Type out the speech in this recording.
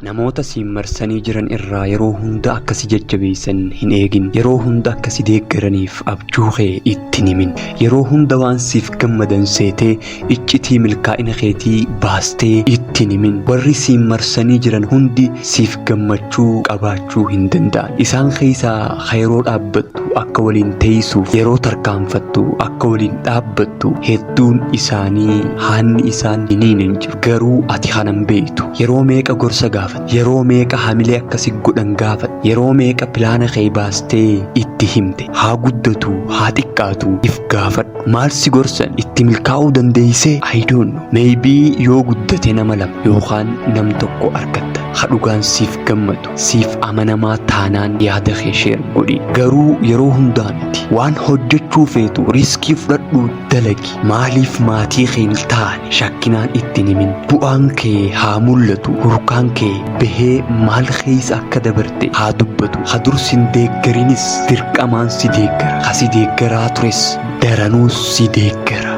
namoota siin marsanii jiran irraa yeroo hunda akkasi jajjabeessan hin eegin. Yeroo hunda akkasi deeggaraniif abjuu kee itti himin. Yeroo hunda waan siif gammadan seetee iccitii milkaa'ina keetii baastee itti himin. Warri siin marsanii jiran hundi siif gammachuu qabaachuu hin danda'an. Isaan keessaa yeroo dhaabbattu akka waliin teessuuf, yeroo tarkaanfattu akka waliin dhaabbattu hedduun isaanii haanni isaan hin jiru. Garuu ati kanan beektu. Yeroo meeqa gorsa gaafat, yeroo meeqa hamilee akkasi godhan gaafat, yeroo meeqa pilaana kee baastee itti himte. Haa guddatu haa xiqqaatu if gaafadhu. Maal si gorsan itti milkaa'uu dandeessee? I don't know. Maybe yoo guddate nama lama yookaan nam tokko argatta. Hadhugaan siif gammadu, siif amanamaa taanaan yaada kee sheer godhi. Garuu yeroo hundaa miti. Waan hojjechuu feetu riskii fudhadhu dalagi. Maaliif maatii kee hin taane shakkinaan itti himin. Bu'aan kee haa mul'atu. Hurkaan kee bahee maal keessa akka dabarte haa dubbatu. Hadursin deeggarinis dirqamaan si deeggara. Kasi deeggaraa tures daranuus si deeggara.